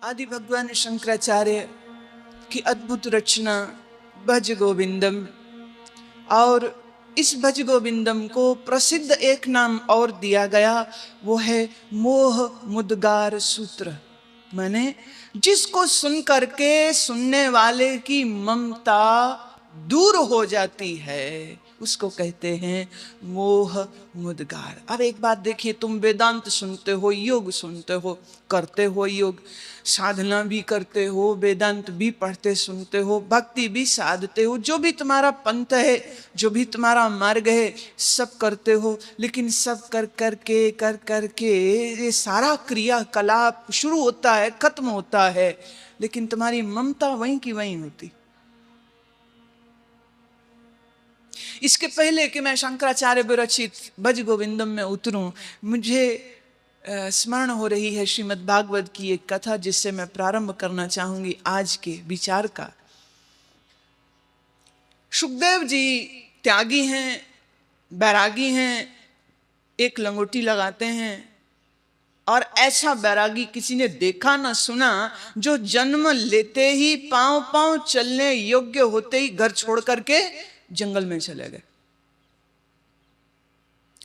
आदि भगवान शंकराचार्य की अद्भुत रचना भज गोविंदम। और इस भज गोविंदम को प्रसिद्ध एक नाम और दिया गया, वो है मोह मुद्गार सूत्र। माने जिसको सुन करके सुनने वाले की ममता दूर हो जाती है, उसको कहते हैं मोह मुद्गार। अब एक बात देखिए, तुम वेदांत सुनते हो, योग सुनते हो, करते हो योग, साधना भी करते हो, वेदांत भी पढ़ते सुनते हो, भक्ति भी साधते हो, जो भी तुम्हारा पंथ है, जो भी तुम्हारा मार्ग है, सब करते हो। लेकिन सब कर करके ये सारा क्रियाकलाप शुरू होता है, खत्म होता है, लेकिन तुम्हारी ममता वहीं की वहीं होती। इसके पहले कि मैं शंकराचार्य विरचित भज गोविंदम में उतरूं, मुझे स्मरण हो रही है श्रीमद् भागवत की एक कथा, जिससे मैं प्रारंभ करना चाहूंगी आज के विचार का। सुखदेव जी त्यागी हैं, बैरागी हैं, एक लंगोटी लगाते हैं, और ऐसा बैरागी किसी ने देखा ना सुना जो जन्म लेते ही पांव पांव चलने योग्य होते ही घर छोड़ करके जंगल में चले गए।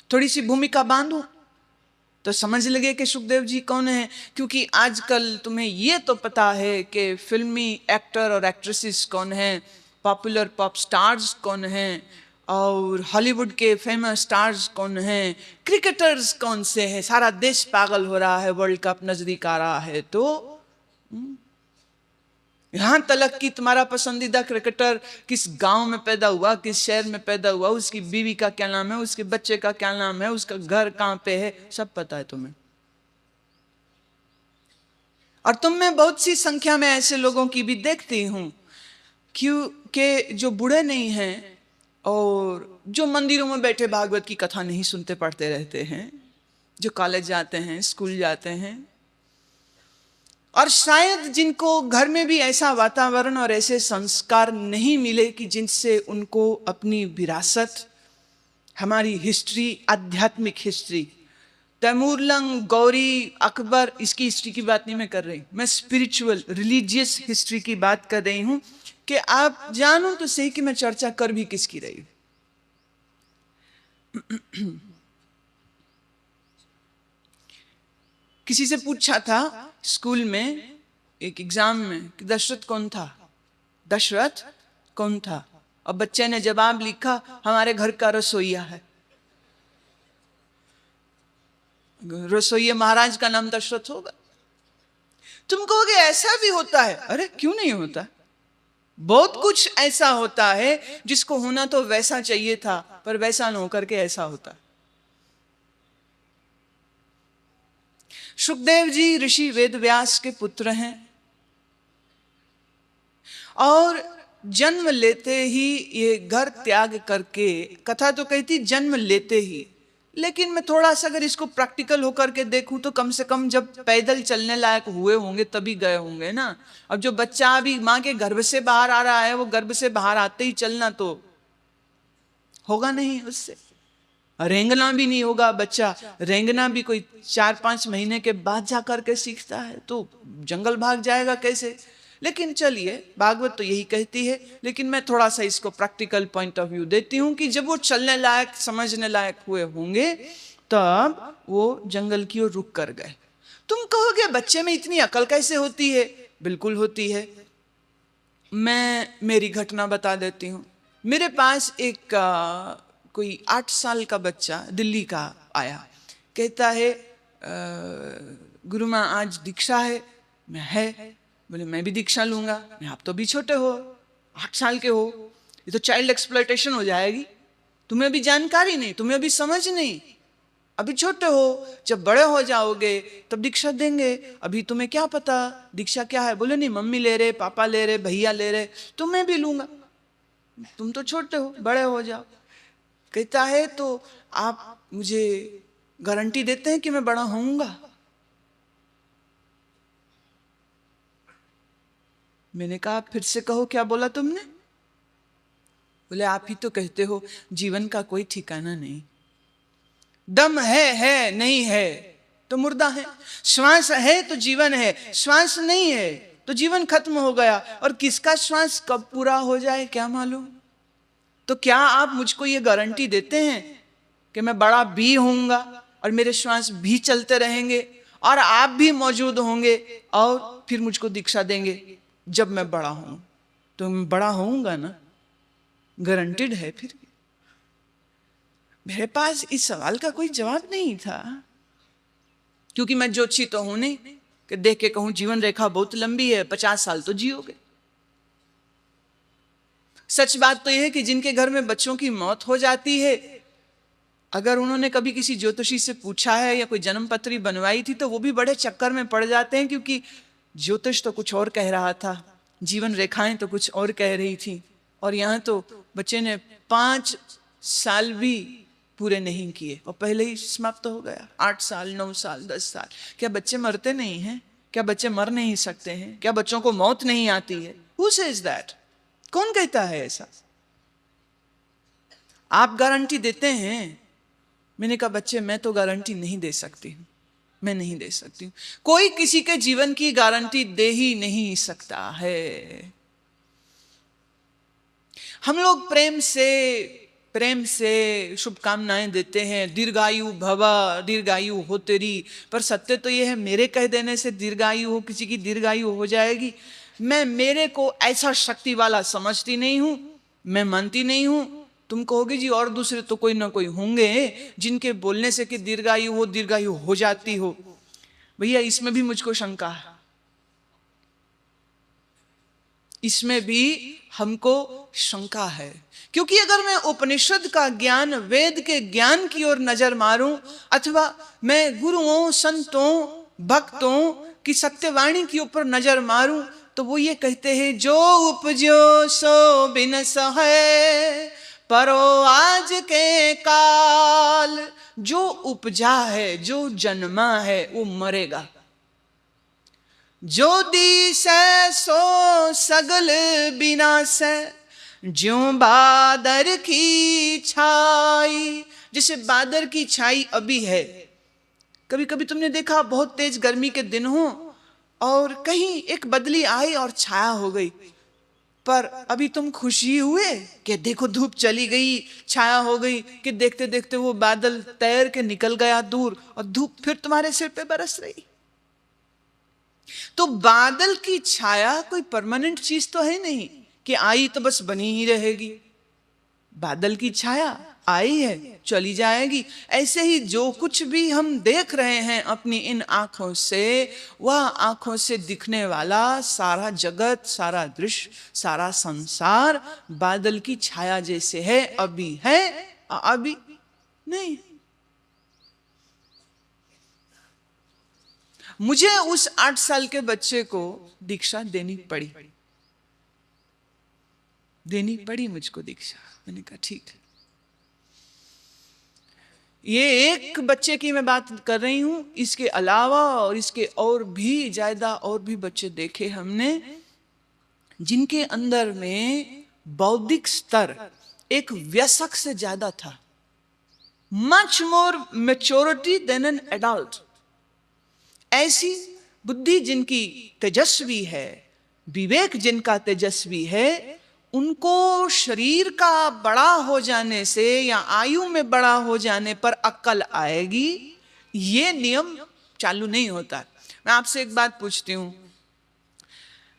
थोड़ी सी भूमिका बांधो तो समझ लगे कि सुखदेव जी कौन है। क्योंकि आजकल तुम्हें ये तो पता है कि फिल्मी एक्टर और एक्ट्रेसेस कौन हैं, पॉपुलर पॉप स्टार्स कौन हैं, और हॉलीवुड के फेमस स्टार्स कौन हैं, क्रिकेटर्स कौन से हैं। सारा देश पागल हो रहा है, वर्ल्ड कप नजदीक आ रहा है, तो यहां तलक कि तुम्हारा पसंदीदा क्रिकेटर किस गांव में पैदा हुआ, किस शहर में पैदा हुआ, उसकी बीवी का क्या नाम है, उसके बच्चे का क्या नाम है, उसका घर कहां पे है, सब पता है तुम्हें। और तुम में बहुत सी संख्या में ऐसे लोगों की भी देखती हूं क्योंकि जो बूढ़े नहीं हैं और जो मंदिरों में बैठे भागवत की कथा नहीं सुनते पढ़ते रहते हैं, जो कॉलेज जाते हैं, स्कूल जाते हैं, और शायद जिनको घर में भी ऐसा वातावरण और ऐसे संस्कार नहीं मिले कि जिनसे उनको अपनी विरासत, हमारी हिस्ट्री, आध्यात्मिक हिस्ट्री, तैमूरलंग, गौरी, अकबर, इसकी हिस्ट्री की बात नहीं मैं कर रही, मैं स्पिरिचुअल रिलीजियस हिस्ट्री की बात कर रही हूं कि आप जानो तो सही कि मैं चर्चा कर भी किसकी रही हूं। किसी से पूछा था स्कूल में एक एग्जाम में कि दशरथ कौन था, दशरथ कौन था, और बच्चे ने जवाब लिखा हमारे घर का रसोइया है। रसोइया महाराज का नाम दशरथ होगा। तुम कहोगे ऐसा भी होता है, अरे क्यों नहीं होता, बहुत कुछ ऐसा होता है जिसको होना तो वैसा चाहिए था, पर वैसा न होकर के ऐसा होता। सुखदेव जी ऋषि वेदव्यास के पुत्र हैं, और जन्म लेते ही ये घर त्याग करके, कथा तो कहती जन्म लेते ही, लेकिन मैं थोड़ा सा अगर इसको प्रैक्टिकल होकर के देखूं तो कम से कम जब पैदल चलने लायक हुए होंगे तभी गए होंगे ना। अब जो बच्चा अभी माँ के गर्भ से बाहर आ रहा है, वो गर्भ से बाहर आते ही चलना तो होगा नहीं, उससे रेंगना भी नहीं होगा। बच्चा रेंगना भी कोई 4-5 महीने के बाद जाकर के सीखता है, तो जंगल भाग जाएगा कैसे। लेकिन चलिए, भागवत तो यही कहती है, लेकिन मैं थोड़ा सा इसको प्रैक्टिकल पॉइंट ऑफ व्यू देती हूं कि जब वो चलने लायक, समझने लायक हुए होंगे, तब वो जंगल की ओर रुक कर गए। तुम कहोगे बच्चे में इतनी अकल कैसे होती है? बिल्कुल होती है। मैं मेरी घटना बता देती हूँ। मेरे पास एक कोई 8 साल का बच्चा दिल्ली का आया, कहता है गुरु माँ आज दीक्षा है। मैं है, बोले मैं भी दीक्षा लूंगा। मैं आप तो भी छोटे हो, 8 साल के हो, ये तो चाइल्ड एक्सप्लॉयटेशन हो जाएगी, तुम्हें अभी जानकारी नहीं, तुम्हें अभी समझ नहीं, अभी छोटे हो, जब बड़े हो जाओगे तब दीक्षा देंगे, अभी तुम्हें क्या पता दीक्षा क्या है। बोले नहीं, मम्मी ले रहे, पापा ले रहे, भैया ले रहे, तो मैं भी लूंगा, तुम तो छोटे हो, बड़े हो जाओ। कहता है तो आप मुझे गारंटी देते हैं कि मैं बड़ा होऊंगा? मैंने कहा फिर से कहो, क्या बोला तुमने? बोले आप ही तो कहते हो जीवन का कोई ठिकाना नहीं, दम है नहीं है, तो मुर्दा है। श्वास है तो जीवन है, श्वास नहीं है तो जीवन खत्म हो गया। और किसका श्वास कब पूरा हो जाए क्या मालूम। तो क्या आप मुझको ये गारंटी देते हैं कि मैं बड़ा भी होऊंगा और मेरे श्वास भी चलते रहेंगे और आप भी मौजूद होंगे और फिर मुझको दीक्षा देंगे जब मैं बड़ा हूं? तो मैं बड़ा होऊंगा ना, गारंटेड है। फिर मेरे पास इस सवाल का कोई जवाब नहीं था, क्योंकि मैं ज्योतिषी तो हूं नहीं कि देख के कहूं जीवन रेखा बहुत लंबी है, 50 साल तो जियोगे। सच बात तो यह है कि जिनके घर में बच्चों की मौत हो जाती है, अगर उन्होंने कभी किसी ज्योतिषी से पूछा है या कोई जन्म पत्री बनवाई थी, तो वो भी बड़े चक्कर में पड़ जाते हैं, क्योंकि ज्योतिष तो कुछ और कह रहा था, जीवन रेखाएं तो कुछ और कह रही थी। और यहाँ तो बच्चे ने 5 साल भी पूरे नहीं किए और पहले ही समाप्त हो गया। 8 साल, 9 साल, 10 साल। क्या बच्चे मरते नहीं हैं? क्या बच्चे मर नहीं सकते हैं? क्या बच्चों को मौत नहीं आती है? Who says that? कौन कहता है ऐसा? आप गारंटी देते हैं। मैंने कहा बच्चे मैं तो गारंटी नहीं दे सकती हूं, मैं नहीं दे सकती हूं। कोई किसी के जीवन की गारंटी दे ही नहीं सकता है। हम लोग प्रेम से शुभकामनाएं देते हैं, दीर्घायु भवा, दीर्घायु हो तेरी। पर सत्य तो यह है, मेरे कह देने से दीर्घायु हो किसी की दीर्घायु हो जाएगी? मैं मेरे को ऐसा शक्ति वाला समझती नहीं हूं, मैं मानती नहीं हूं। तुम कहोगे जी और दूसरे तो कोई ना कोई होंगे जिनके बोलने से कि दीर्घायु हो जाती हो। भैया इसमें भी मुझको शंका है, इसमें भी हमको शंका है। क्योंकि अगर मैं उपनिषद का ज्ञान, वेद के ज्ञान की ओर नजर मारूं, अथवा मैं गुरुओं, संतों, भक्तों की सत्यवाणी के ऊपर नजर मारूं, तो वो ये कहते हैं जो उपजो सो बिनस है, परो आज के काल। जो उपजा है, जो जन्मा है, वो मरेगा। जो दिस सो सगल विनाश, ज्यों बादर की छाई। जैसे बादर की छाई अभी है, कभी कभी तुमने देखा बहुत तेज गर्मी के दिन हो और कहीं एक बदली आई और छाया हो गई, पर अभी तुम खुशी हुए कि देखो धूप चली गई, छाया हो गई, कि देखते देखते वो बादल तैर के निकल गया दूर और धूप फिर तुम्हारे सिर पे बरस रही। तो बादल की छाया कोई परमानेंट चीज तो है नहीं कि आई तो बस बनी ही रहेगी। बादल की छाया आई है, चली जाएगी। ऐसे ही जो कुछ भी हम देख रहे हैं अपनी इन आंखों से, वह आंखों से दिखने वाला सारा जगत, सारा दृश्य, सारा संसार बादल की छाया जैसे है, अभी नहीं। मुझे उस 8 साल के बच्चे को दीक्षा देनी पड़ी मुझको दीक्षा। मैंने कहा ठीक है। ये एक बच्चे की मैं बात कर रही हूं, इसके अलावा और इसके और भी ज्यादा और भी बच्चे देखे हमने जिनके अंदर में बौद्धिक स्तर एक वयस्क से ज्यादा था। Much more maturity than an adult. ऐसी बुद्धि जिनकी तेजस्वी है, विवेक जिनका तेजस्वी है, उनको शरीर का बड़ा हो जाने से या आयु में बड़ा हो जाने पर अक्ल आएगी, ये नियम चालू नहीं होता। मैं आपसे एक बात पूछती हूं,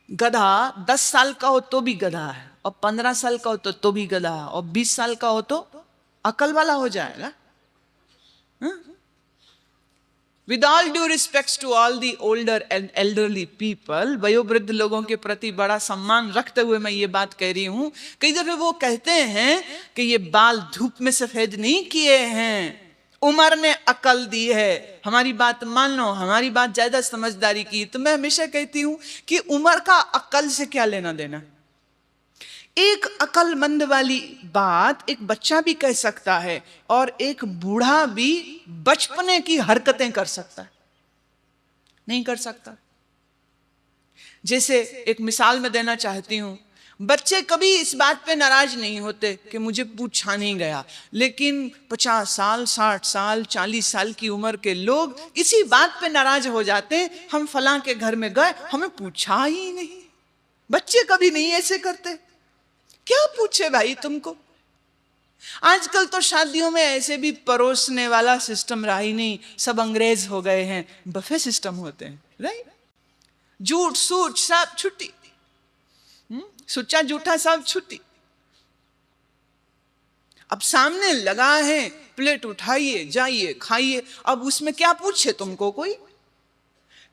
गधा 10 साल का हो तो भी गधा है, और 15 साल का हो तो भी गधा है, और 20 साल का हो तो अक्ल वाला हो जाएगा? With all due respects to all the older and elderly people, वयोवृद्ध लोगों के प्रति बड़ा सम्मान रखते हुए मैं ये बात कह रही हूं। कई दफे वो कहते हैं कि ये बाल धूप में सफेद नहीं किए हैं, उम्र ने अकल दी है, हमारी बात मान लो, हमारी बात ज्यादा समझदारी की। तो मैं हमेशा कहती हूं कि उम्र का अकल से क्या लेना देना। एक अकलमंद वाली बात एक बच्चा भी कह सकता है और एक बूढ़ा भी बचपने की हरकतें कर सकता है, नहीं कर सकता। जैसे एक मिसाल में देना चाहती हूं, बच्चे कभी इस बात पे नाराज नहीं होते कि मुझे पूछा नहीं गया, लेकिन 50 साल, 60 साल, 40 साल की उम्र के लोग इसी बात पे नाराज हो जाते हैं, हम फलां के घर में गए, हमें पूछा ही नहीं। बच्चे कभी नहीं ऐसे करते। क्या पूछे भाई तुमको। आजकल तो शादियों में ऐसे भी परोसने वाला सिस्टम रहा ही नहीं, सब अंग्रेज हो गए हैं, बफे सिस्टम होते हैं, राइट। झूठ सूट सब छुट्टी, सुच्चा जूठा सब छुट्टी। अब सामने लगा है, प्लेट उठाइए, जाइए, खाइए। अब उसमें क्या पूछे तुमको कोई।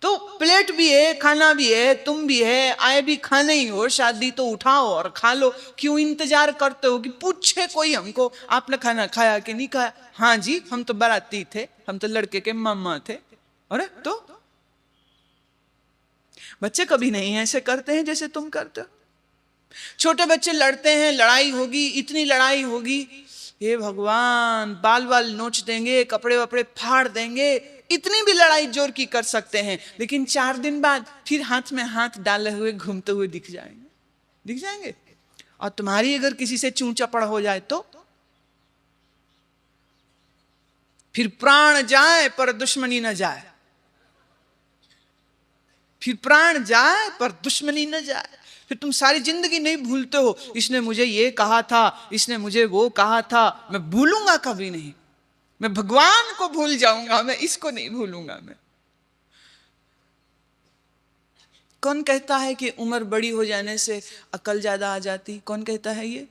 तो प्लेट भी है, खाना भी है, तुम भी है, आए भी खाने ही हो, शादी तो उठाओ और खा लो। क्यों इंतजार करते हो कि पूछे कोई हमको आपने खाना खाया कि नहीं खाया। हाँ जी, हम तो बाराती थे, हम तो लड़के के मामा थे। अरे तो बच्चे कभी नहीं ऐसे करते हैं जैसे तुम करते हो। छोटे बच्चे लड़ते हैं, लड़ाई होगी, इतनी लड़ाई होगी, हे भगवान, बाल बाल नोच देंगे, कपड़े वपड़े फाड़ देंगे, इतनी भी लड़ाई जोर की कर सकते हैं, लेकिन 4 दिन बाद फिर हाथ में हाथ डाले हुए घूमते हुए दिख जाएंगे। और तुम्हारी अगर किसी से चूं चपड़ हो जाए तो फिर प्राण जाए पर दुश्मनी न जाए, फिर प्राण जाए पर दुश्मनी न जाए। फिर तुम सारी जिंदगी नहीं भूलते हो, इसने मुझे ये कहा था, इसने मुझे वो कहा था। मैं भूलूंगा कभी नहीं, मैं भगवान को भूल जाऊंगा, मैं इसको नहीं भूलूंगा। मैं कौन कहता है कि उम्र बड़ी हो जाने से अकल ज्यादा आ जाती। कौन कहता है ये।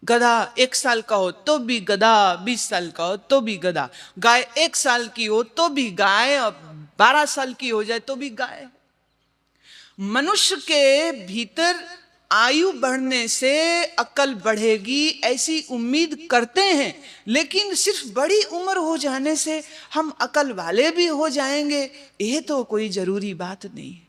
गधा 1 साल का हो तो भी गधा, 20 साल का हो तो भी गधा, गाय 1 साल की हो तो भी गाय, और 12 साल की हो जाए तो भी गाय। मनुष्य के भीतर आयु बढ़ने से अकल बढ़ेगी ऐसी उम्मीद करते हैं, लेकिन सिर्फ बड़ी उम्र हो जाने से हम अकल वाले भी हो जाएंगे, यह तो कोई जरूरी बात नहीं है।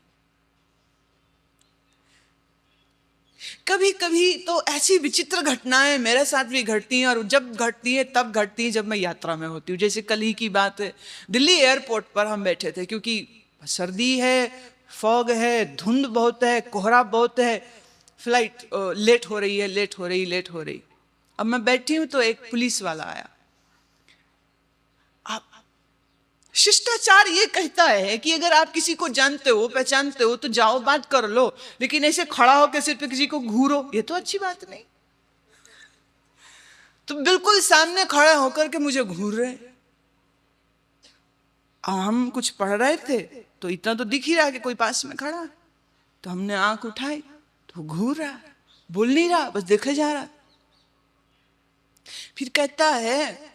कभी कभी तो ऐसी विचित्र घटनाएं मेरे साथ भी घटती हैं, और जब घटती है तब घटती है जब मैं यात्रा में होती हूँ। जैसे कल ही की बात है, दिल्ली एयरपोर्ट पर हम बैठे थे, क्योंकि सर्दी है, फॉग है, धुंध बहुत है, कोहरा बहुत है, फ्लाइट लेट हो रही। अब मैं बैठी हूं तो एक पुलिस वाला आया। अब शिष्टाचार ये कहता है कि अगर आप किसी को जानते हो, पहचानते हो, तो जाओ बात कर लो, लेकिन ऐसे खड़ा होकर सिर पे किसी को घूरो, ये तो अच्छी बात नहीं। तो बिल्कुल सामने खड़ा होकर के मुझे घूर रहे। हम कुछ पढ़ रहे थे तो इतना तो दिख ही रहा कि कोई पास में खड़ा है, तो हमने आंख उठाई तो घूर रहा, बोल नहीं रहा, बस देखे जा रहा। फिर कहता है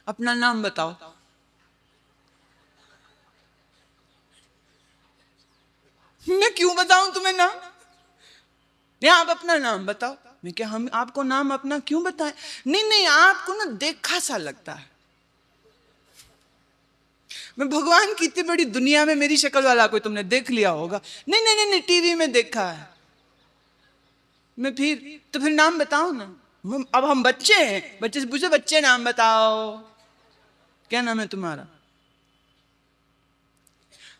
अपना नाम बताओ। मैं क्यों बताऊं तुम्हें नाम, नहीं आप अपना नाम बताओ। मैं क्या, हम आपको नाम अपना क्यों बताएं। नहीं आपको ना देखा सा लगता है। मैं भगवान की इतनी बड़ी दुनिया में मेरी शक्ल वाला कोई तुमने देख लिया होगा। नहीं टीवी में देखा है। मैं फिर नाम बताओ ना। अब हम बच्चे हैं, बच्चे से पूछो, बच्चे नाम बताओ, क्या नाम है तुम्हारा।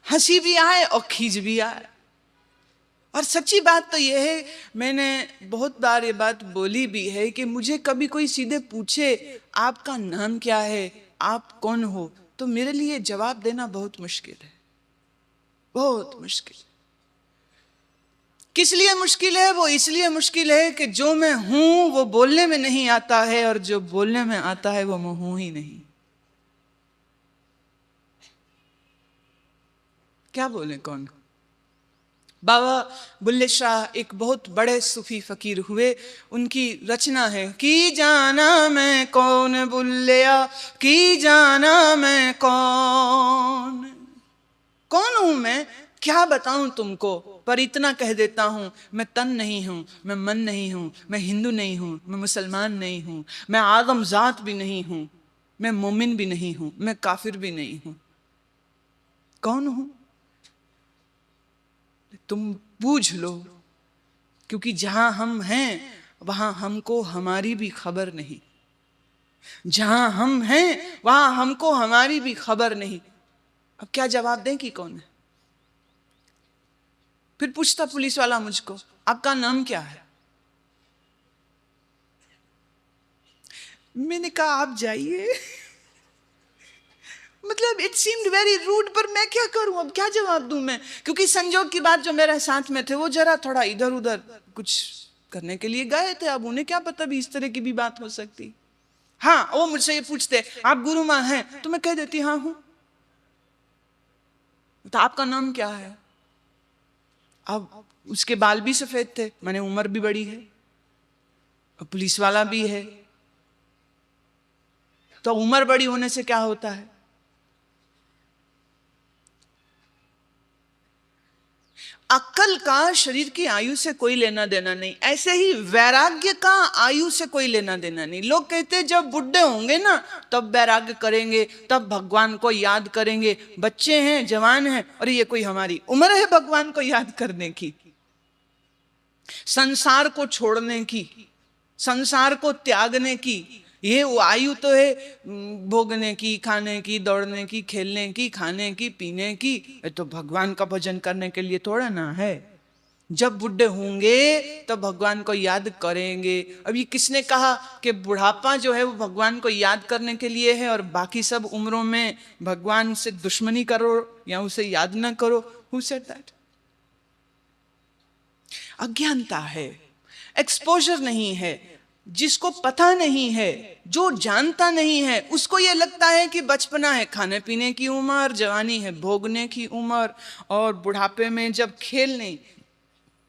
हंसी भी आए और खींच भी आए। और सच्ची बात तो यह है, मैंने बहुत बार ये बात बोली भी है, कि मुझे कभी कोई सीधे पूछे आपका नाम क्या है, आप कौन हो, तो मेरे लिए जवाब देना बहुत मुश्किल है, बहुत मुश्किल। किस लिए मुश्किल है? वो इसलिए मुश्किल है कि जो मैं हूं वो बोलने में नहीं आता है, और जो बोलने में आता है वो मैं हूं ही नहीं। क्या बोले कौन। बाबा बुल्ले शाह एक बहुत बड़े सूफी फकीर हुए। उनकी रचना है, की जाना मैं कौन बुल्लिया, की जाना मैं कौन हूं मैं, क्या बताऊं तुमको, पर इतना कह देता हूं, मैं तन नहीं हूं, मैं मन नहीं हूं, मैं हिंदू नहीं हूं, मैं मुसलमान नहीं हूं, मैं आदमजात भी नहीं हूं, मैं मोमिन भी नहीं हूं, मैं काफिर भी नहीं हूं। कौन हूं तुम बूझ लो, क्योंकि जहां हम हैं वहां हमको हमारी भी खबर नहीं, जहां हम हैं वहां हमको हमारी भी खबर नहीं। अब क्या जवाब दें कि कौन है। फिर पूछता पुलिस वाला मुझको, आपका नाम क्या है। मैंने कहा आप जाइए। मतलब इट सीम्ड वेरी रूड, पर मैं क्या करूं, अब क्या जवाब दूं मैं, क्योंकि संजोग की बात जो मेरे साथ में थे वो जरा थोड़ा इधर उधर कुछ करने के लिए गए थे, अब उन्हें क्या पता भी इस तरह की भी बात हो सकती। हाँ, वो मुझसे ये पूछते आप गुरु माँ हैं, तो मैं कह देती हाँ हूं। तो आपका नाम क्या है? अब उसके बाल भी सफेद थे, मैंने उम्र भी बड़ी है, पुलिस वाला भी है, तो उम्र बड़ी होने से क्या होता है? अक्ल का शरीर की आयु से कोई लेना देना नहीं, ऐसे ही वैराग्य का आयु से कोई लेना देना नहीं। लोग कहते हैं जब बुढ़े होंगे ना तब वैराग्य करेंगे, तब भगवान को याद करेंगे। बच्चे हैं, जवान हैं, और ये कोई हमारी उम्र है भगवान को याद करने की, संसार को छोड़ने की, संसार को त्यागने की? ये वो आयु तो है भोगने की, खाने की, दौड़ने की, खेलने की, खाने की, पीने की। ये तो भगवान का भजन करने के लिए थोड़ा ना है। जब बुढ़े होंगे तब भगवान को याद करेंगे। अब ये किसने कहा कि बुढ़ापा जो है वो भगवान को याद करने के लिए है और बाकी सब उम्रों में भगवान से दुश्मनी करो या उसे याद ना करो? Who said that? अज्ञानता है, एक्सपोजर नहीं है। जिसको पता नहीं है, जो जानता नहीं है, उसको ये लगता है कि बचपना है खाने पीने की उम्र, जवानी है भोगने की उम्र, और बुढ़ापे में जब खेल नहीं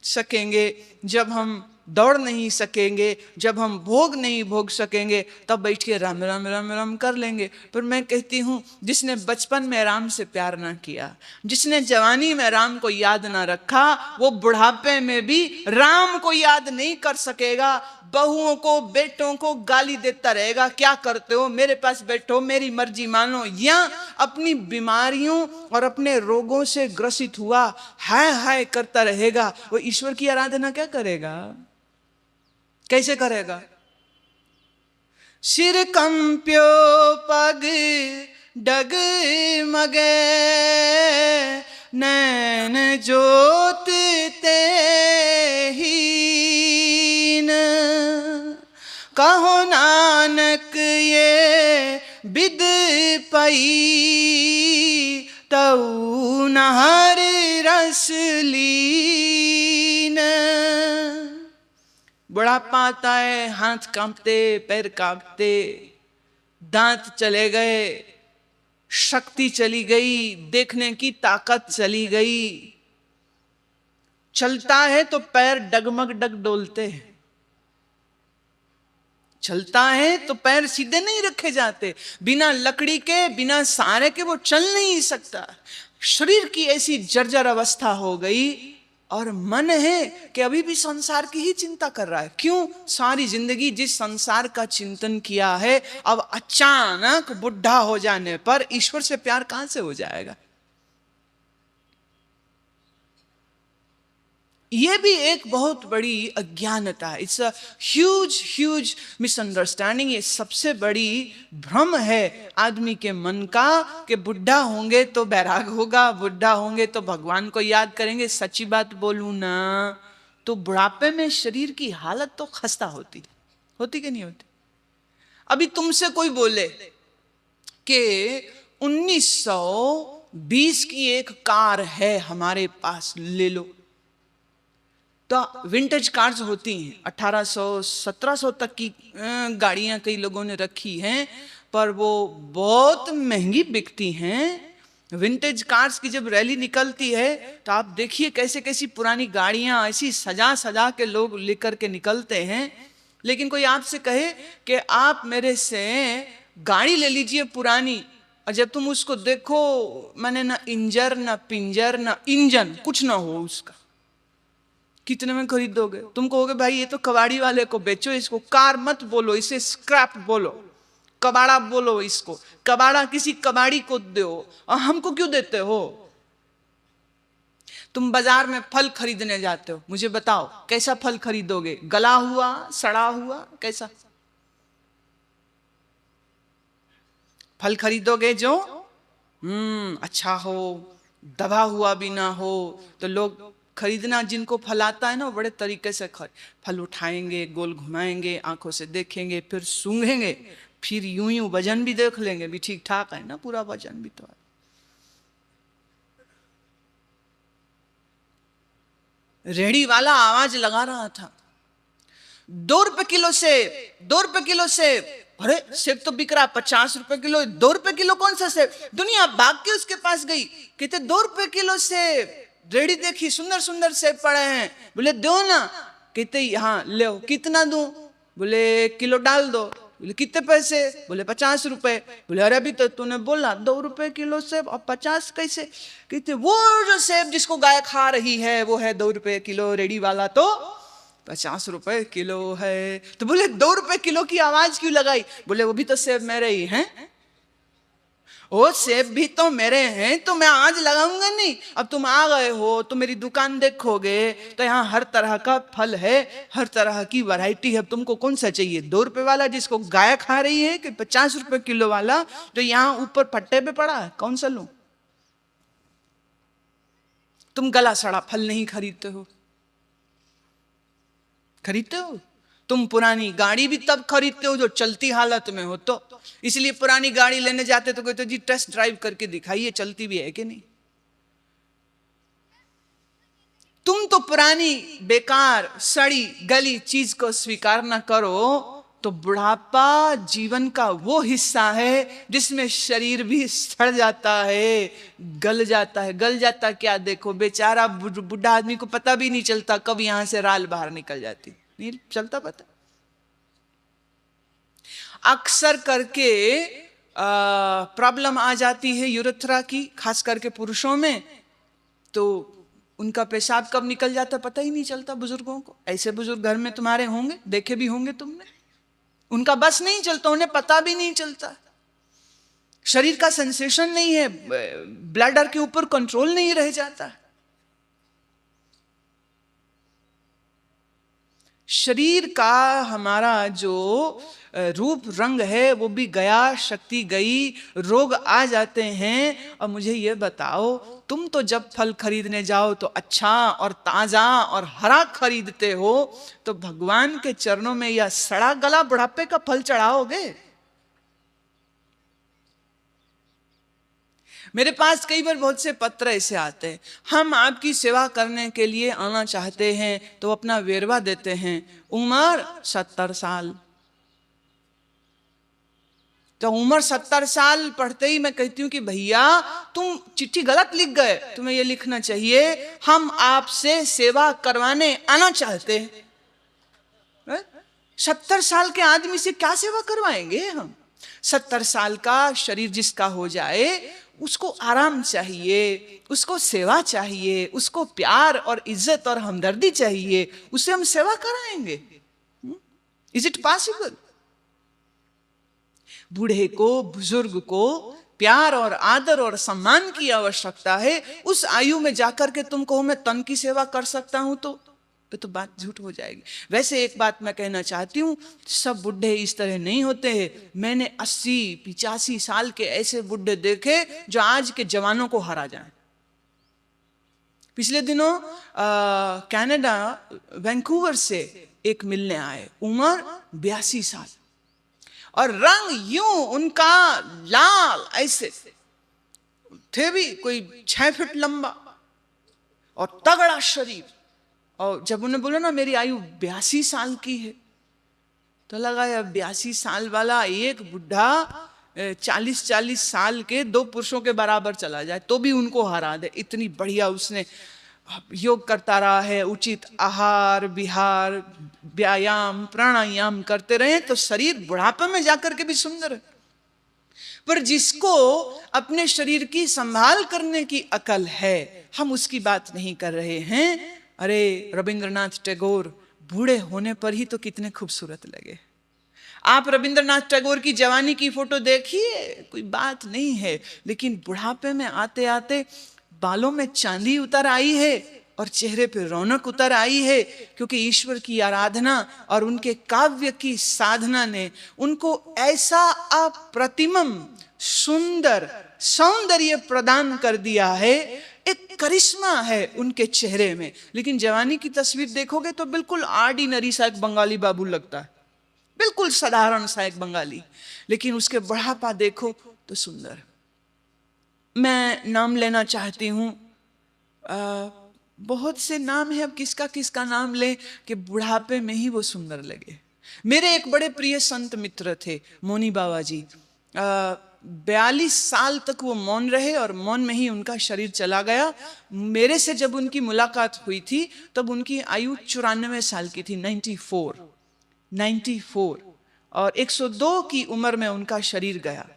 सकेंगे, जब हम दौड़ नहीं सकेंगे, जब हम भोग नहीं भोग सकेंगे, तब बैठ के राम राम राम राम कर लेंगे। पर मैं कहती हूँ जिसने बचपन में राम से प्यार ना किया, जिसने जवानी में राम को याद ना रखा, वो बुढ़ापे में भी राम को याद नहीं कर सकेगा। बहुओं को, बेटों को गाली देता रहेगा, क्या करते हो, मेरे पास बैठो, मेरी मर्जी मानो, या अपनी बीमारियों और अपने रोगों से ग्रसित हुआ हाय हाय करता रहेगा। वो ईश्वर की आराधना क्या करेगा, कैसे करेगा? सिर कंप्यो पग डगमगे, नैन ज्योत ते हीन, कहो नानक ये विद पई, तऊ नहर रस लीन। बुढ़ापा आता है, हाथ कांपते, पैर कांपते, दांत चले गए, शक्ति चली गई, देखने की ताकत चली गई। चलता है तो पैर डगमग डग डोलते हैं, चलता है तो पैर सीधे नहीं रखे जाते, बिना लकड़ी के, बिना सहारे के वो चल नहीं सकता। शरीर की ऐसी जर्जर अवस्था हो गई, और मन है कि अभी भी संसार की ही चिंता कर रहा है। क्यों? सारी जिंदगी जिस संसार का चिंतन किया है, अब अचानक बुढ़ा हो जाने पर ईश्वर से प्यार कहां से हो जाएगा? ये भी एक बहुत बड़ी अज्ञानता है। It's a huge huge misunderstanding. ये सबसे बड़ी भ्रम है आदमी के मन का कि बुढ़ा होंगे तो बैराग होगा, बुढ़ा होंगे तो भगवान को याद करेंगे। सच्ची बात बोलूं ना तो बुढ़ापे में शरीर की हालत तो खस्ता होती कि नहीं होती? अभी तुमसे कोई बोले कि 1920 की एक कार है हमारे पास, ले लो, तो विंटेज कार्स होती हैं 1800-1700 तक की गाड़ियां कई लोगों ने रखी हैं, पर वो बहुत महंगी बिकती हैं। विंटेज कार्स की जब रैली निकलती है तो आप देखिए कैसे कैसी पुरानी गाड़ियां ऐसी सजा सजा के लोग लेकर के निकलते हैं। लेकिन कोई आपसे कहे कि आप मेरे से गाड़ी ले लीजिए पुरानी, और जब तुम उसको देखो, मैंने ना इंजर ना पिंजर ना इंजन, कुछ ना हो उसका, कितने में खरीदोगे? तुम कहोगे भाई ये तो कबाड़ी वाले को बेचो, इसको कार मत बोलो, इसे स्क्रैप बोलो, कबाड़ा बोलो इसको, कबाड़ा किसी कबाड़ी को दो, और हमको क्यों देते हो? तुम बाजार में फल खरीदने जाते हो, मुझे बताओ कैसा फल खरीदोगे? गला हुआ, सड़ा हुआ, कैसा फल खरीदोगे? जो अच्छा हो, दबा हुआ भी ना हो। तो लोग खरीदना जिनको फल आता है ना, बड़े तरीके से फल उठाएंगे, गोल घुमाएंगे, आंखों से देखेंगे, फिर सूंघेंगे, फिर यूं यूं वजन भी देख लेंगे, भी ठीक ठाक है ना, पूरा वजन भी तो है। रेहड़ी वाला आवाज लगा रहा था, 2 रुपए किलो सेब, 2 रुपए किलो सेब। अरे सेब तो बिक रहा 50 रुपए किलो, 2 रुपए किलो कौन सा सेब? दुनिया भाग के उसके पास गई, कहते 2 रुपए किलो सेब। रेडी देखी, सुंदर सुंदर सेब पड़े हैं, बोले दो ना। कहते हाँ ले, कितना दूं? बोले किलो डाल दो। बोले कितने पैसे? बोले 50 रुपए। बोले अरे अभी तो तूने बोला 2 रुपए किलो सेब, अब 50 कैसे? कहते वो जो सेब जिसको गाय खा रही है वो है 2 रुपए किलो, रेडी वाला तो 50 रुपए किलो है। तो बोले 2 रुपए किलो की आवाज क्यों लगाई? बोले वो भी तो सेब मेरे ही हैं, वो सेब भी तो मेरे हैं, तो मैं आज लगाऊंगा नहीं। अब तुम आ गए हो तो मेरी दुकान देखोगे तो यहाँ हर तरह का फल है, हर तरह की वैरायटी है। तुमको कौन सा चाहिए, 2 रुपए वाला जिसको गाय खा रही है, कि 50 रुपए किलो वाला जो यहाँ ऊपर पट्टे पे पड़ा है? कौन सा लूं? तुम गला सड़ा फल नहीं खरीदते हो, खरीदते हो? तुम पुरानी गाड़ी भी तब खरीदते हो जो चलती हालत में हो, तो इसलिए पुरानी गाड़ी लेने जाते तो कहते जी टेस्ट ड्राइव करके दिखाइए चलती भी है कि नहीं। तुम तो पुरानी बेकार सड़ी गली चीज को स्वीकार ना करो तो बुढ़ापा जीवन का वो हिस्सा है जिसमें शरीर भी सड़ जाता है, गल जाता है। गल जाता क्या, देखो बेचारा बुढ़ा आदमी को पता भी नहीं चलता कब यहां से राल बाहर निकल जाती, नहीं चलता पता। अक्सर करके प्रॉब्लम आ जाती है यूरेथ्रा की, खास करके पुरुषों में, तो उनका पेशाब कब निकल जाता पता ही नहीं चलता बुजुर्गों को। ऐसे बुजुर्ग घर में तुम्हारे होंगे, देखे भी होंगे तुमने। उनका बस नहीं चलता, उन्हें पता भी नहीं चलता, शरीर का सेंसेशन नहीं है, ब्लैडर के ऊपर कंट्रोल नहीं रह जाता। शरीर का हमारा जो रूप रंग है वो भी गया, शक्ति गई, रोग आ जाते हैं। और मुझे ये बताओ, तुम तो जब फल खरीदने जाओ तो अच्छा और ताजा और हरा खरीदते हो, तो भगवान के चरणों में यह सड़ा गला बुढ़ापे का फल चढ़ाओगे? मेरे पास कई बार बहुत से पत्र ऐसे आते हैं, हम आपकी सेवा करने के लिए आना चाहते हैं, तो अपना वेरवा देते हैं, उम्र 70 साल। तो उम्र 70 साल पढ़ते ही मैं कहती हूँ कि भैया तुम चिट्ठी गलत लिख गए, तुम्हें ये लिखना चाहिए हम आपसे सेवा करवाने आना चाहते हैं। 70 साल के आदमी से क्या सेवा करवाएंगे हम? 70 साल का शरीर जिसका हो जाए उसको आराम चाहिए, उसको सेवा चाहिए, उसको प्यार और इज्जत और हमदर्दी चाहिए, उसे हम सेवा कराएंगे? Is it possible? बूढ़े को, बुजुर्ग को प्यार और आदर और सम्मान की आवश्यकता है। उस आयु में जाकर के तुम कहो मैं तन की सेवा कर सकता हूं, तो बात झूठ हो जाएगी। वैसे एक बात मैं कहना चाहती हूं, सब बुढ़े इस तरह नहीं होते हैं। मैंने 80-85 साल के ऐसे बुढ़े देखे जो आज के जवानों को हरा जाए। पिछले दिनों कनाडा वैंकूवर से एक मिलने आए, उम्र 82 साल, और रंग यूं उनका लाल ऐसे थे, भी कोई 6 फीट लंबा और तगड़ा शरीर। और जब उन्हें बोला ना मेरी आयु 82 साल की है, तो लगा यार 82 साल वाला एक बुढ़ा 40-40 साल के 2 पुरुषों के बराबर चला जाए तो भी उनको हरा दे। इतनी बढ़िया उसने योग करता रहा है, उचित आहार विहार व्यायाम प्राणायाम करते रहे तो शरीर बुढ़ापे में जाकर के भी सुंदर है। पर जिसको अपने शरीर की संभाल करने की अकल है, हम उसकी बात नहीं कर रहे हैं। अरे रविंद्रनाथ टैगोर बूढ़े होने पर ही तो कितने खूबसूरत लगे। आप रविंद्रनाथ टैगोर की जवानी की फोटो देखिए, कोई बात नहीं है, लेकिन बुढ़ापे में आते आते बालों में चांदी उतर आई है और चेहरे पे रौनक उतर आई है, क्योंकि ईश्वर की आराधना और उनके काव्य की साधना ने उनको ऐसा अप्रतिमम सुंदर सौंदर्य प्रदान कर दिया है एक करिश्मा है उनके चेहरे में। लेकिन जवानी की तस्वीर देखोगे तो बिल्कुल ऑर्डिनरी सा एक बंगाली बाबू लगता है, बिल्कुल साधारण सा एक बंगाली। लेकिन उसके बुढ़ापा देखो तो सुंदर। मैं नाम लेना चाहती हूँ, बहुत से नाम है, अब किसका किसका नाम ले कि बुढ़ापे में ही वो सुंदर लगे। मेरे एक बड़े प्रिय संत मित्र थे मोनी बाबा जी। 42 साल तक वो मौन रहे और मौन में ही उनका शरीर चला गया। मेरे से जब उनकी मुलाकात हुई थी तब उनकी आयु 94 साल की थी, 94 और 102 की उम्र में उनका शरीर गया।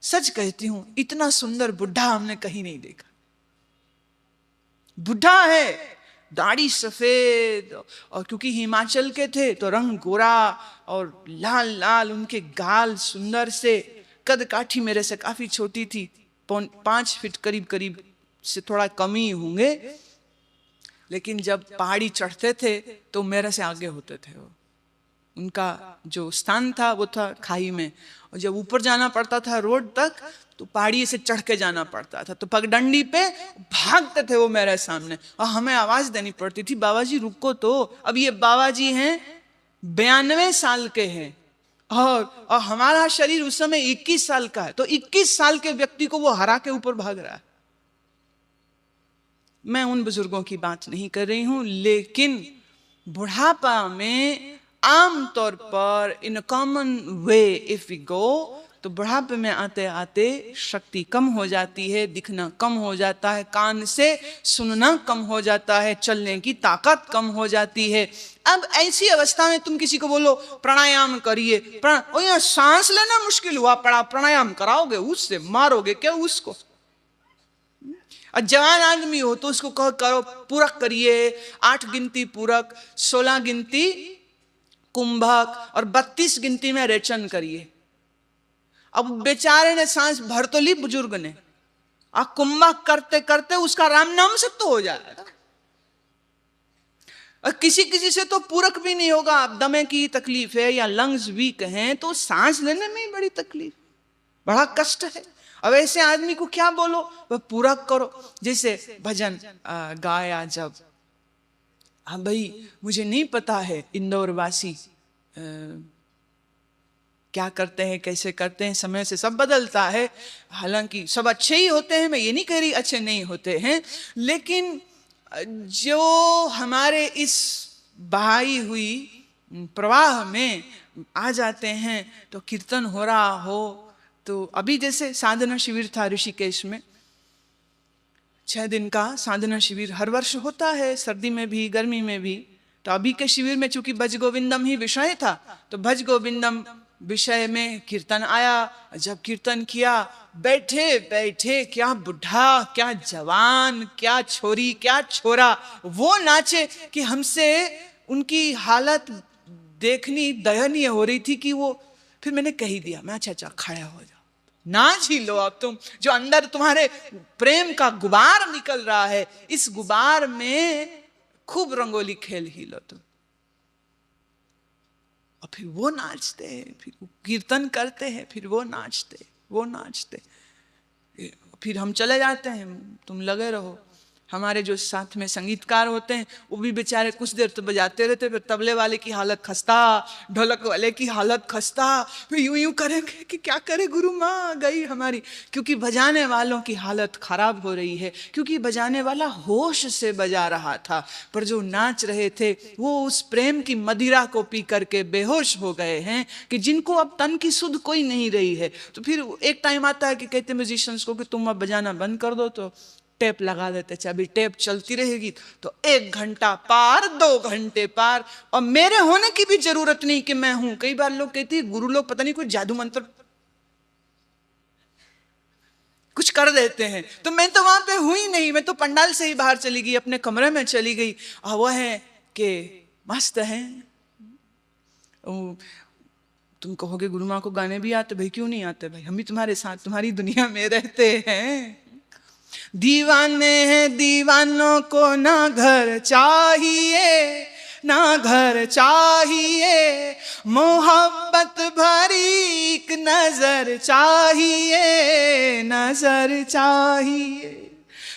सच कहती हूं, इतना सुंदर बुढ़ा हमने कहीं नहीं देखा। बुढ़ा है, दाढ़ी सफेद, और क्योंकि हिमाचल के थे तो रंग गोरा और लाल लाल उनके गाल सुंदर से। कद काठी मेरे से काफी छोटी थी, 5 फीट करीब करीब से थोड़ा कम ही होंगे। लेकिन जब पहाड़ी चढ़ते थे तो मेरे से आगे होते थे वो। उनका जो स्थान था वो था खाई में, और जब ऊपर जाना पड़ता था रोड तक तो पहाड़ी से चढ़ के जाना पड़ता था। तो पगडंडी पे भागते थे वो मेरे सामने और हमें आवाज देनी पड़ती थी, बाबा जी रुको तो। अब ये बाबा जी हैं 92 साल के हैं और हमारा शरीर उस समय 21 साल का है। तो 21 साल के व्यक्ति को वो हरा के ऊपर भाग रहा है। मैं उन बुजुर्गों की बात नहीं कर रही हूं, लेकिन बुढ़ापा में आमतौर पर in common way if we go, तो बुढ़ापे में आते आते शक्ति कम हो जाती है, दिखना कम हो जाता है, कान से सुनना कम हो जाता है, चलने की ताकत कम हो जाती है। अब ऐसी अवस्था में तुम किसी को बोलो प्राणायाम करिए, और यहाँ सांस लेना मुश्किल हुआ पड़ा, प्राणायाम कराओगे, उससे मारोगे क्या उसको? और जवान आदमी हो तो उसको कहो करो पूरक करिए, 8 गिनती पूरक, 16 गिनती कुंभक और 32 गिनती में रेचन करिए। अब बेचारे ने सांस भर तो ली बुजुर्ग ने, और कुंभक करते करते उसका राम नाम से तो हो जाएगा। और किसी किसी से तो पूरक भी नहीं होगा, अब दमे की तकलीफ है या लंग्स वीक हैं तो सांस लेने में ही बड़ी तकलीफ, बड़ा कष्ट है। अब ऐसे आदमी को क्या बोलो, वह पूरक करो। जैसे भजन गाया जब, हाँ भाई मुझे नहीं पता है इंदौर वासी क्या करते हैं, कैसे करते हैं, समय से सब बदलता है। हालांकि सब अच्छे ही होते हैं, मैं ये नहीं कह रही अच्छे नहीं होते हैं, लेकिन जो हमारे इस बहाई हुई प्रवाह में आ जाते हैं तो कीर्तन हो रहा हो तो, अभी जैसे साधना शिविर था ऋषिकेश में, 6 दिन का साधना शिविर हर वर्ष होता है, सर्दी में भी गर्मी में भी। तो अभी के शिविर में चूंकि भज गोविंदम ही विषय था तो भज गोविंदम विषय में कीर्तन आया। जब कीर्तन किया, बैठे बैठे क्या बुढ़ा, क्या जवान, क्या छोरी, क्या छोरा वो नाचे कि हमसे उनकी हालत देखनी दयनीय हो रही थी कि वो, फिर मैंने कही दिया, मैं अच्छा खड़ा हो जाओ, नाच ही लो अब तुम, जो अंदर तुम्हारे प्रेम का गुबार निकल रहा है, इस गुबार में खूब रंगोली खेल ही लो तुम। और फिर वो नाचते हैं, फिर वो कीर्तन करते हैं, फिर वो नाचते, फिर हम चले जाते हैं, तुम लगे रहो। हमारे जो साथ में संगीतकार होते हैं वो भी बेचारे कुछ देर तो बजाते रहते, फिर तबले वाले की हालत खस्ता, ढोलक वाले की हालत खस्ता, फिर यूं करेंगे कि क्या करे गुरु माँ गई हमारी, क्योंकि बजाने वालों की हालत खराब हो रही है, क्योंकि बजाने वाला होश से बजा रहा था, पर जो नाच रहे थे वो उस प्रेम की मदिरा को पी करके बेहोश हो गए हैं कि जिनको अब तन की सुध कोई नहीं रही है। तो फिर एक टाइम आता है कि कहते म्यूजिशियंस को कि तुम अब बजाना बंद कर दो, तो टेप लगा देते। अभी टेप चलती रहेगी तो 1 घंटा पार, 2 घंटे पार, और मेरे होने की भी जरूरत नहीं कि मैं हूं। कई बार लोग कहते हैं गुरु लोग पता नहीं कोई जादू मंत्र कुछ कर देते हैं, तो मैं तो वहां पे हुई नहीं, मैं तो पंडाल से ही बाहर चली गई, अपने कमरे में चली गई। और वह है कि मस्त है। तुम कहोगे गुरु माँ को गाने भी आते, भाई क्यों नहीं आते, भाई हम भी तुम्हारे साथ तुम्हारी दुनिया में रहते हैं। दीवाने हैं दीवानों को ना घर चाहिए, ना घर चाहिए, मोहब्बत भरी एक नजर चाहिए, नजर चाहिए।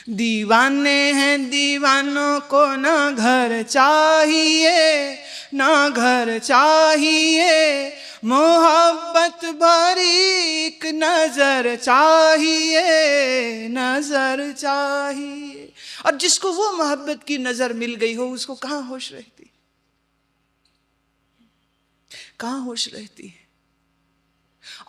दीवाने हैं दीवानों को ना घर चाहिए, ना घर चाहिए, मोहब्बत भरी एक नजर चाहिए, नजर चाहिए। और जिसको वो मोहब्बत की नजर मिल गई हो उसको कहाँ होश रहती, कहाँ होश रहती है।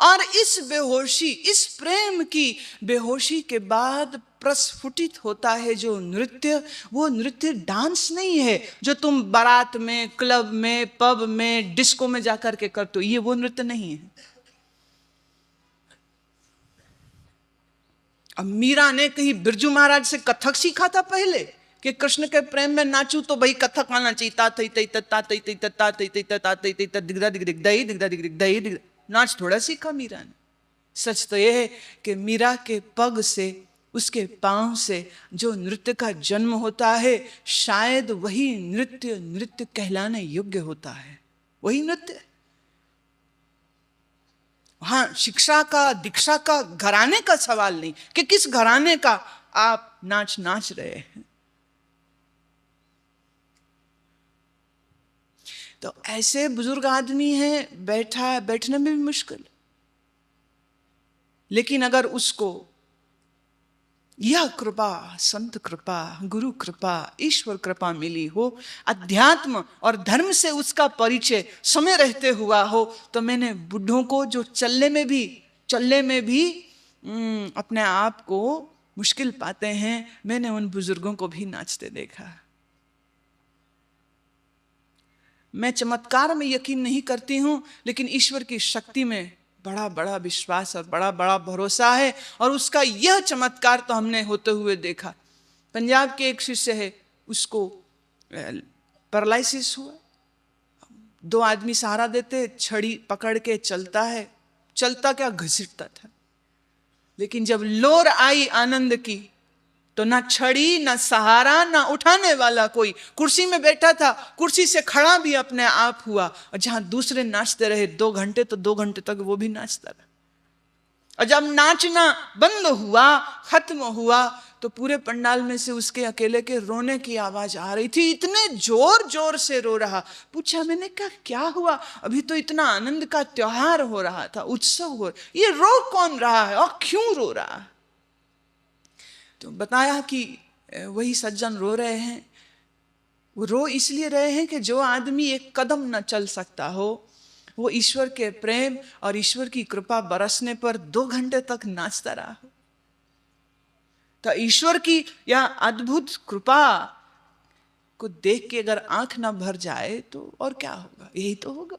और इस बेहोशी, इस प्रेम की बेहोशी के बाद प्रस्फुटित होता है जो नृत्य, वो नृत्य डांस नहीं है जो तुम बारात में, क्लब में, पब में, डिस्को में जाकर के करते हो, ये वो नृत्य नहीं है। अब मीरा ने कहीं बिरजू महाराज से कथक सीखा था पहले कि कृष्ण के प्रेम में नाचू तो भाई कथक आना चाहिए, ता तई तई ता तई तई ता तई तई ता तई तई ता दिगदा दिग दिग दई दिगदा दिग दिग दई, नाच थोड़ा सीखा मीरा ने। सच तो यह है कि मीरा के पग से, उसके पांव से जो नृत्य का जन्म होता है, शायद वही नृत्य नृत्य कहलाने योग्य होता है, वही नृत्य। हाँ, शिक्षा का, दीक्षा का, घराने का सवाल नहीं कि किस घराने का आप नाच नाच रहे हैं। तो ऐसे बुजुर्ग आदमी हैं, बैठने में भी मुश्किल, लेकिन अगर उसको यह कृपा, संत कृपा, गुरु कृपा, ईश्वर कृपा मिली हो, अध्यात्म और धर्म से उसका परिचय समय रहते हुआ हो, तो मैंने बुढ़ों को जो चलने में भी अपने आप को मुश्किल पाते हैं, मैंने उन बुजुर्गों को भी नाचते देखा। मैं चमत्कार में यकीन नहीं करती हूं, लेकिन ईश्वर की शक्ति में बड़ा बड़ा विश्वास और बड़ा बड़ा भरोसा है। और उसका यह चमत्कार तो हमने होते हुए देखा। पंजाब के एक शिष्य है, उसको पैरालिसिस हुआ, 2 आदमी सहारा देते, छड़ी पकड़ के चलता है, चलता क्या घसीटता था। लेकिन जब लोर आई आनंद की तो ना छड़ी, ना सहारा, ना उठाने वाला कोई। कुर्सी में बैठा था, कुर्सी से खड़ा भी अपने आप हुआ, और जहां दूसरे नाचते रहे 2 घंटे, तो 2 घंटे तक वो भी नाचता रहा। और जब नाचना बंद हुआ, खत्म हुआ, तो पूरे पंडाल में से उसके अकेले के रोने की आवाज आ रही थी। इतने जोर जोर से रो रहा। पूछा मैंने, क्या हुआ? अभी तो इतना आनंद का त्योहार हो रहा था, उत्सव हो, ये रो कौन रहा है और क्यों रो रहा है? तो बताया कि वही सज्जन रो रहे हैं। वो रो इसलिए रहे हैं कि जो आदमी एक कदम न चल सकता हो, वो ईश्वर के प्रेम और ईश्वर की कृपा बरसने पर 2 घंटे तक नाचता रहा हो। तो ईश्वर की यह अद्भुत कृपा को देख के अगर आंख ना भर जाए तो और क्या होगा? यही तो होगा।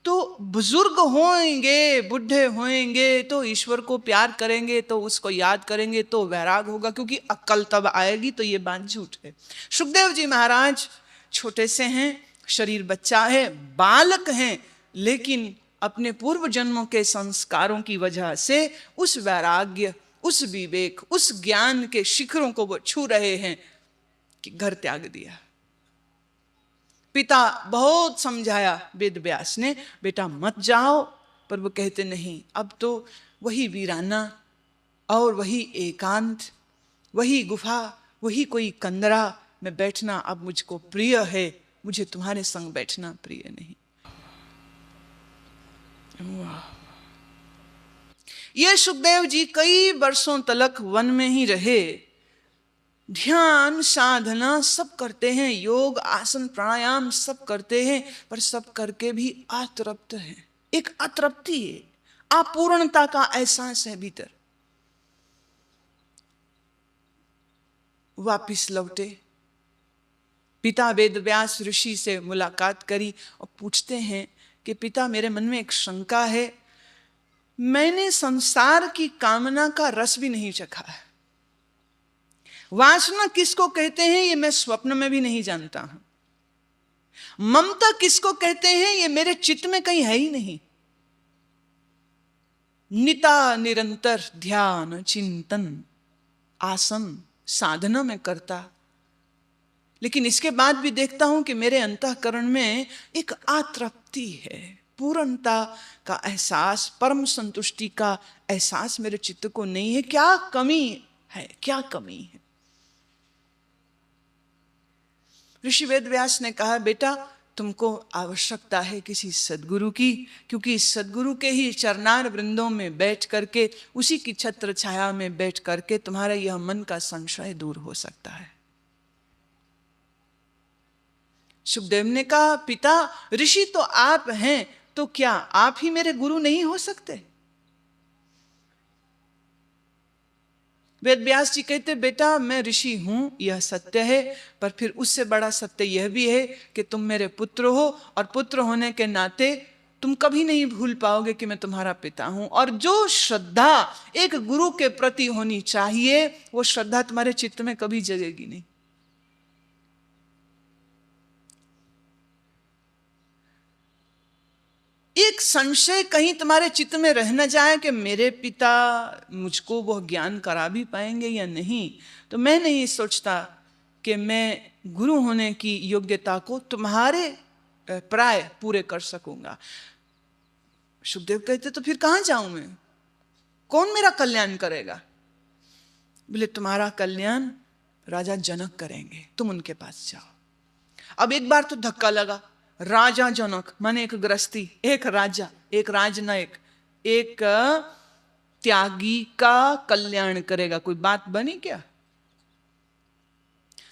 तो बुजुर्ग होंगे, बुढ़े होंगे, तो ईश्वर को प्यार करेंगे, तो उसको याद करेंगे, तो वैराग होगा, क्योंकि अक्ल तब आएगी। तो ये बात झूठ है। सुखदेव जी महाराज छोटे से हैं, शरीर बच्चा है, बालक हैं, लेकिन अपने पूर्व जन्मों के संस्कारों की वजह से उस वैराग्य, उस विवेक, उस ज्ञान के शिखरों को वो छू रहे हैं कि घर त्याग दिया। पिता बहुत समझाया वेद व्यास ने, बेटा मत जाओ, पर वो कहते नहीं, अब तो वही वीराना और वही एकांत, वही गुफा, वही कोई कंदरा में बैठना अब मुझको प्रिय है, मुझे तुम्हारे संग बैठना प्रिय नहीं। ये सुखदेव जी कई वर्षों तक वन में ही रहे, ध्यान साधना सब करते हैं, योग आसन प्राणायाम सब करते हैं, पर सब करके भी अतृप्त हैं। एक अतृप्ति है, अपूर्णता का एहसास है भीतर। वापिस लौटे, पिता वेदव्यास ऋषि से मुलाकात करी और पूछते हैं कि पिता, मेरे मन में एक शंका है, मैंने संसार की कामना का रस भी नहीं चखा है। वासना किसको कहते हैं ये मैं स्वप्न में भी नहीं जानता हूं। ममता किसको कहते हैं ये मेरे चित्त में कहीं है ही नहीं। निता निरंतर ध्यान चिंतन आसन साधना में करता, लेकिन इसके बाद भी देखता हूं कि मेरे अंतःकरण में एक अतृप्ति है, पूर्णता का एहसास, परम संतुष्टि का एहसास मेरे चित्त को नहीं है। क्या कमी है, क्या कमी है? ऋषि वेदव्यास ने कहा, बेटा तुमको आवश्यकता है किसी सद्गुरु की, क्योंकि सद्गुरु के ही चरणार वृंदों में बैठ करके, उसी की छत्र छाया में बैठ करके तुम्हारा यह मन का संशय दूर हो सकता है। सुखदेव ने कहा, पिता ऋषि तो आप हैं, तो क्या आप ही मेरे गुरु नहीं हो सकते? वेदव्यास जी कहते, बेटा मैं ऋषि हूं, यह सत्य है, पर फिर उससे बड़ा सत्य यह भी है कि तुम मेरे पुत्र हो, और पुत्र होने के नाते तुम कभी नहीं भूल पाओगे कि मैं तुम्हारा पिता हूं। और जो श्रद्धा एक गुरु के प्रति होनी चाहिए, वो श्रद्धा तुम्हारे चित्त में कभी जगेगी नहीं। एक संशय कहीं तुम्हारे चित्त में रह न जाए कि मेरे पिता मुझको वह ज्ञान करा भी पाएंगे या नहीं, तो मैं नहीं सोचता कि मैं गुरु होने की योग्यता को तुम्हारे प्राय पूरे कर सकूंगा। सुखदेव कहते, तो फिर कहां जाऊं मैं? कौन मेरा कल्याण करेगा? बोले, तुम्हारा कल्याण राजा जनक करेंगे, तुम उनके पास जाओ। अब एक बार तो धक्का लगा, राजा जनक माने एक गृहस्थी, एक राजा, एक राजनयिक, एक त्यागी का कल्याण करेगा। कोई बात बनी क्या?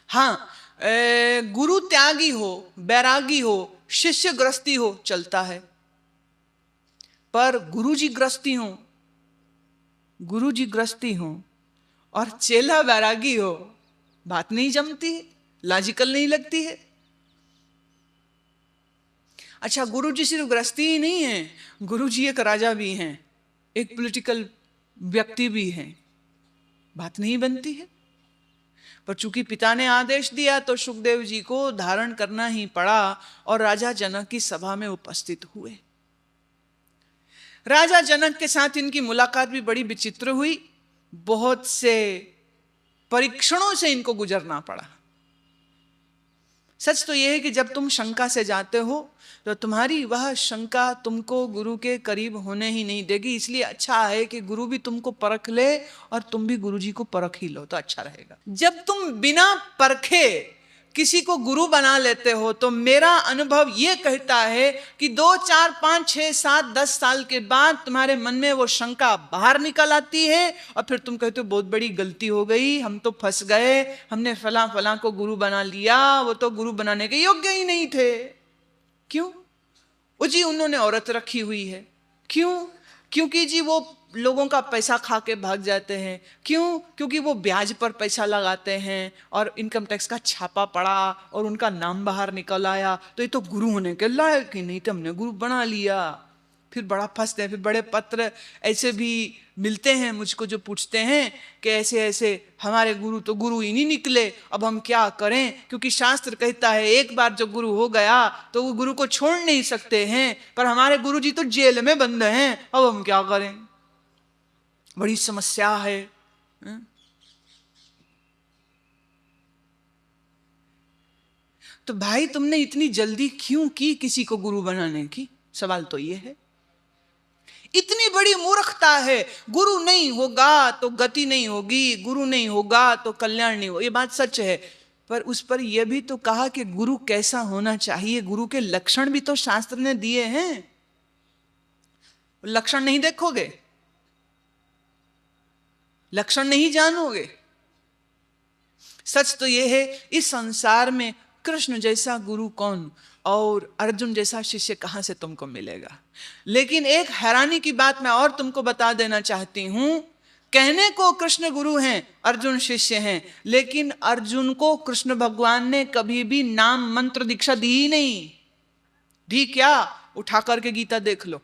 हाँ, गुरु त्यागी हो, बैरागी हो, शिष्य गृहस्थी हो, चलता है, पर गुरुजी गृहस्थी हो, गुरुजी गृहस्थी हो और चेला बैरागी हो, बात नहीं जमती है, लॉजिकल नहीं लगती है। अच्छा, गुरुजी सिर्फ गृहस्थी ही नहीं है, गुरुजी एक राजा भी हैं, एक पॉलिटिकल व्यक्ति भी हैं, बात नहीं बनती है। पर चूंकि पिता ने आदेश दिया तो सुखदेव जी को धारण करना ही पड़ा और राजा जनक की सभा में उपस्थित हुए। राजा जनक के साथ इनकी मुलाकात भी बड़ी विचित्र हुई, बहुत से परीक्षणों से इनको गुजरना पड़ा। सच तो यह है कि जब तुम शंका से जाते हो तो तुम्हारी वह शंका तुमको गुरु के करीब होने ही नहीं देगी। इसलिए अच्छा है कि गुरु भी तुमको परख ले और तुम भी गुरु जी को परख ही लो, तो अच्छा रहेगा। जब तुम बिना परखे किसी को गुरु बना लेते हो तो मेरा अनुभव यह कहता है कि 2, 4, 5, 6, 7, 10 साल के बाद तुम्हारे मन में वो शंका बाहर निकल आती है और फिर तुम कहते हो बहुत बड़ी गलती हो गई, हम तो फंस गए, हमने फला फला को गुरु बना लिया, वो तो गुरु बनाने के योग्य ही नहीं थे। क्यों? वो जी उन्होंने औरत रखी हुई है। क्यों? क्योंकि जी वो लोगों का पैसा खा के भाग जाते हैं। क्यों? क्योंकि वो ब्याज पर पैसा लगाते हैं और इनकम टैक्स का छापा पड़ा और उनका नाम बाहर निकल आया, तो ये तो गुरु होने के लायक ही नहीं, तो हमने गुरु बना लिया। फिर बड़ा फंसते हैं। फिर बड़े पत्र ऐसे भी मिलते हैं मुझको जो पूछते हैं कि ऐसे ऐसे हमारे गुरु तो गुरु ही नहीं निकले, अब हम क्या करें? क्योंकि शास्त्र कहता है एक बार जो गुरु हो गया तो वो गुरु को छोड़ नहीं सकते हैं, पर हमारे गुरु जी तो जेल में बंद हैं, अब हम क्या करें? बड़ी समस्या है। तो भाई तुमने इतनी जल्दी क्यों की किसी को गुरु बनाने की? सवाल तो ये है। इतनी बड़ी मूर्खता है। गुरु नहीं होगा तो गति नहीं होगी, गुरु नहीं होगा तो कल्याण नहीं होगा। ये बात सच है, पर उस पर यह भी तो कहा कि गुरु कैसा होना चाहिए, गुरु के लक्षण भी तो शास्त्र ने दिए हैं। लक्षण नहीं देखोगे, लक्षण नहीं जानोगे। सच तो यह है, इस संसार में कृष्ण जैसा गुरु कौन और अर्जुन जैसा शिष्य कहां से तुमको मिलेगा। लेकिन एक हैरानी की बात मैं और तुमको बता देना चाहती हूं। कहने को कृष्ण गुरु हैं, अर्जुन शिष्य हैं, लेकिन अर्जुन को कृष्ण भगवान ने कभी भी नाम मंत्र दीक्षा दी ही नहीं। दी क्या? उठा करके गीता देख लो,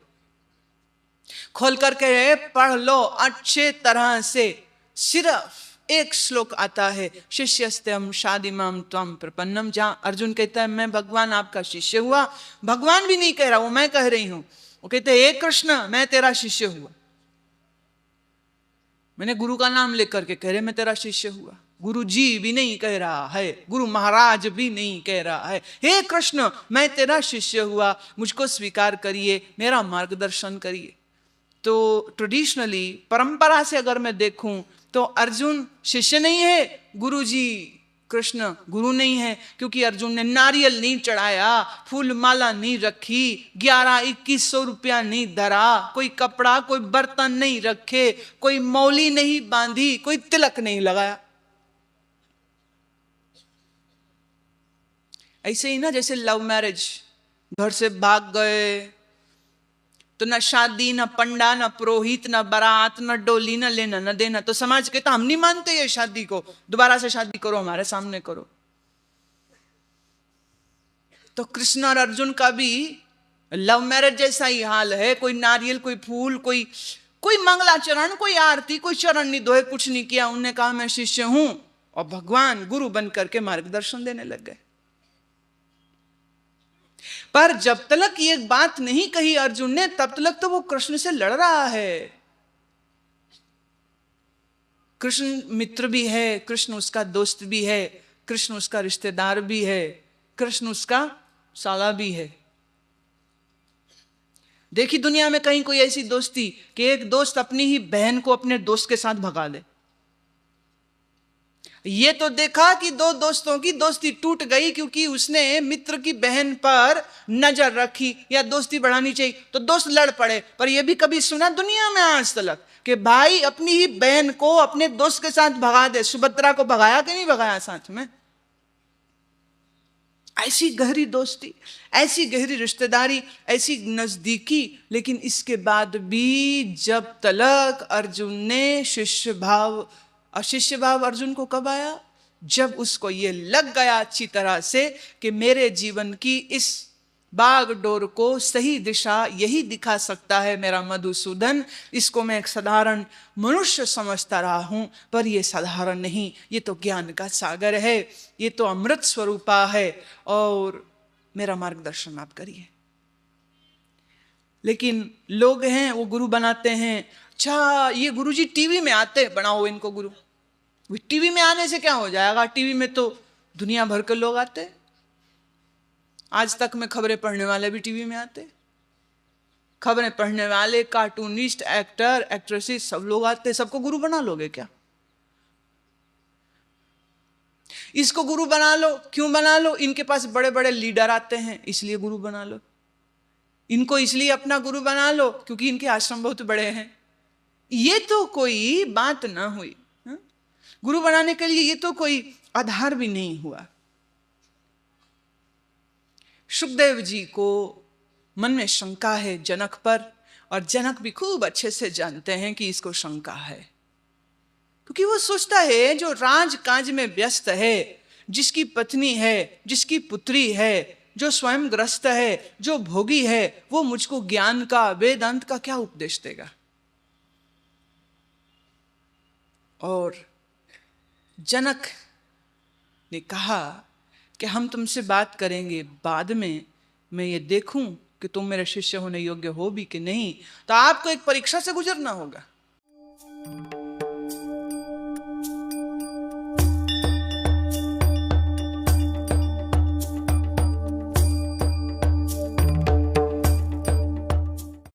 खोल करके पढ़ लो अच्छे तरह से। सिर्फ एक श्लोक आता है, शिष्यस्त्यहं शादीमां त्वं प्रपन्नम, जहां अर्जुन कहता है मैं भगवान आपका शिष्य हुआ। भगवान भी नहीं कह रहा, वो मैं कह रही हूं। वो कहते हैं हे कृष्ण मैं तेरा शिष्य हुआ। मैंने गुरु का नाम लेकर के कह रहे मैं तेरा शिष्य हुआ। गुरु जी भी नहीं कह रहा है, गुरु महाराज भी नहीं कह रहा है, हे कृष्ण मैं तेरा शिष्य हुआ, मुझको स्वीकार करिए, मेरा मार्गदर्शन करिए। तो ट्रेडिशनली परंपरा से अगर मैं देखूं तो अर्जुन शिष्य नहीं है, गुरु जी कृष्ण गुरु नहीं है, क्योंकि अर्जुन ने नारियल नहीं चढ़ाया, फूल माला नहीं रखी, 1100-2100 रुपया नहीं धरा, कोई कपड़ा कोई बर्तन नहीं रखे, कोई मौली नहीं बांधी, कोई तिलक नहीं लगाया। ऐसे ही ना जैसे लव मैरिज, घर से भाग गए तो न शादी न पंडा न पुरोहित न बारात न डोली न लेना न देना, तो समाज कहता हम नहीं मानते ये शादी को, दोबारा से शादी करो, हमारे सामने करो। तो कृष्ण और अर्जुन का भी लव मैरिज जैसा ही हाल है, कोई नारियल कोई फूल कोई मंगलाचरण कोई आरती कोई चरण नहीं धोए, कुछ नहीं किया, उन्होंने कहा मैं शिष्य हूं, और भगवान गुरु बन करके मार्गदर्शन देने लग गए। पर जब तक ये बात नहीं कही अर्जुन ने, तब तक तो वो कृष्ण से लड़ रहा है। कृष्ण मित्र भी है, कृष्ण उसका दोस्त भी है, कृष्ण उसका रिश्तेदार भी है, कृष्ण उसका साला भी है। देखी दुनिया में कहीं कोई ऐसी दोस्ती कि एक दोस्त अपनी ही बहन को अपने दोस्त के साथ भगा दे? ये तो देखा कि दो दोस्तों की दोस्ती टूट गई क्योंकि उसने मित्र की बहन पर नजर रखी या दोस्ती बढ़ानी चाहिए, तो दोस्त लड़ पड़े। पर यह भी कभी सुना दुनिया में आज तक कि भाई अपनी ही बहन को अपने दोस्त के साथ भगा दे? सुभद्रा को भगाया कि नहीं भगाया साथ में? ऐसी गहरी दोस्ती, ऐसी गहरी रिश्तेदारी, ऐसी नजदीकी। लेकिन इसके बाद भी जब तलक अर्जुन ने शिष्य भाव अर्जुन को कब आया? जब उसको ये लग गया अच्छी तरह से कि मेरे जीवन की इस बागडोर को सही दिशा यही दिखा सकता है मेरा मधुसूदन। इसको मैं एक साधारण मनुष्य समझता रहा हूं, पर यह साधारण नहीं, ये तो ज्ञान का सागर है, ये तो अमृत स्वरूपा है, और मेरा मार्गदर्शन आप करिए। लेकिन लोग हैं वो गुरु बनाते हैं, अच्छा ये गुरुजी टीवी में आते, बनाओ इनको गुरु। टीवी में आने से क्या हो जाएगा? टीवी में तो दुनिया भर के लोग आते, आज तक में खबरें पढ़ने वाले भी टीवी में आते, खबरें पढ़ने वाले कार्टूनिस्ट एक्टर एक्ट्रेसेस सब लोग आते, सबको गुरु बना लोगे क्या? इसको गुरु बना लो, क्यों बना लो? इनके पास बड़े बड़े लीडर आते हैं इसलिए गुरु बना लो, इनको इसलिए अपना गुरु बना लो क्योंकि इनके आश्रम बहुत बड़े हैं। ये तो कोई बात ना हुई। गुरु बनाने के लिए ये तो कोई आधार भी नहीं हुआ। सुखदेव जी को मन में शंका है जनक पर, और जनक भी खूब अच्छे से जानते हैं कि इसको शंका है, क्योंकि वो सोचता है जो राजकाज में व्यस्त है, जिसकी पत्नी है, जिसकी पुत्री है, जो स्वयं ग्रस्त है, जो भोगी है, वो मुझको ज्ञान का वेदांत का क्या उपदेश देगा? और जनक ने कहा कि हम तुमसे बात करेंगे बाद में, मैं ये देखूं कि तुम मेरे शिष्य होने योग्य हो भी कि नहीं, तो आपको एक परीक्षा से गुजरना होगा।